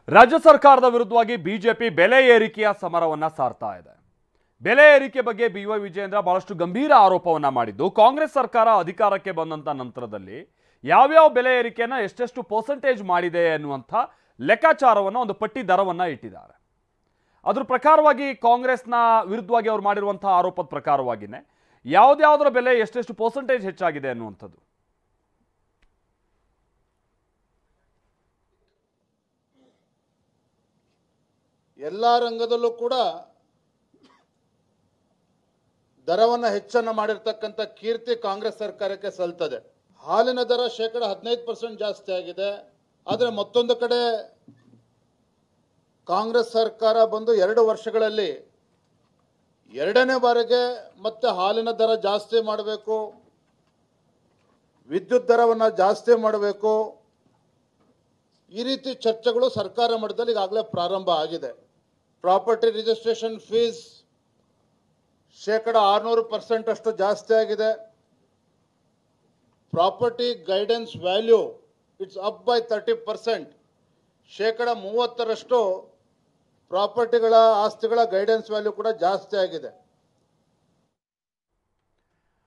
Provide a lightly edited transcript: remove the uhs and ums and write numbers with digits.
ರಾಜ್ಯ ಸರ್ಕಾರದ ವಿರುದ್ಧವಾಗಿ ಬಿಜೆಪಿ ಬೆಲೆ ಏರಿಕೆಯ ಸಮರವನ್ನ ಸಾರ್ತಾ ಇದೆ. ಬೆಲೆ ಏರಿಕೆ ಬಗ್ಗೆ ಬಿವೈ ವಿಜಯೇಂದ್ರ ಬಹಳಷ್ಟು ಗಂಭೀರ ಆರೋಪವನ್ನ ಮಾಡಿದ್ದು, ಕಾಂಗ್ರೆಸ್ ಸರ್ಕಾರ ಅಧಿಕಾರಕ್ಕೆ ಬಂದಂತ ನಂತರದಲ್ಲಿ ಯಾವ್ಯಾವ ಬೆಲೆ ಏರಿಕೆಯನ್ನ ಎಷ್ಟೆಷ್ಟು ಪರ್ಸೆಂಟೇಜ್ ಮಾಡಿದೆ ಅನ್ನುವಂಥ ಲೆಕ್ಕಾಚಾರವನ್ನ ಒಂದು ಪಟ್ಟಿ ದರವನ್ನ ಇಟ್ಟಿದ್ದಾರೆ. ಅದ್ರ ಪ್ರಕಾರವಾಗಿ ಕಾಂಗ್ರೆಸ್ನ ವಿರುದ್ಧವಾಗಿ ಅವರು ಮಾಡಿರುವಂತಹ ಆರೋಪದ ಪ್ರಕಾರವಾಗಿನೇ ಯಾವ್ದಾವುದರ ಬೆಲೆ ಎಷ್ಟೆಷ್ಟು ಪರ್ಸೆಂಟೇಜ್ ಹೆಚ್ಚಾಗಿದೆ ಅನ್ನುವಂಥದ್ದು. ಎಲ್ಲ ರಂಗದಲ್ಲೂ ಕೂಡ ದರವನ್ನು ಹೆಚ್ಚನ್ನು ಮಾಡಿರ್ತಕ್ಕಂಥ ಕೀರ್ತಿ ಕಾಂಗ್ರೆಸ್ ಸರ್ಕಾರಕ್ಕೆ ಸಲ್ತದೆ. ಹಾಲಿನ ದರ ಶೇಕಡ 15% ಜಾಸ್ತಿ ಆಗಿದೆ. ಆದರೆ ಮತ್ತೊಂದು ಕಡೆ ಕಾಂಗ್ರೆಸ್ ಸರ್ಕಾರ ಬಂದು 2 ವರ್ಷಗಳಲ್ಲಿ ಎರಡನೇ ಬಾರಿಗೆ ಮತ್ತೆ ಹಾಲಿನ ದರ ಜಾಸ್ತಿ ಮಾಡಬೇಕು, ವಿದ್ಯುತ್ ದರವನ್ನು ಜಾಸ್ತಿ ಮಾಡಬೇಕು, ಈ ರೀತಿ ಚರ್ಚೆಗಳು ಸರ್ಕಾರ ಮಟ್ಟದಲ್ಲಿ ಈಗಾಗಲೇ ಪ್ರಾರಂಭ ಆಗಿದೆ. ಪ್ರಾಪರ್ಟಿ ರಿಜಿಸ್ಟ್ರೇಷನ್ ಫೀಸ್ ಶೇಕಡ 600% ಅಷ್ಟು ಜಾಸ್ತಿ ಆಗಿದೆ. Property guidance value it's up by 30%. ಶೇಕಡ 30ರಷ್ಟು ಪ್ರಾಪರ್ಟಿಗಳ ಆಸ್ತಿಗಳ ಗೈಡೆನ್ಸ್ ವ್ಯಾಲ್ಯೂ ಕೂಡ ಜಾಸ್ತಿ ಆಗಿದೆ.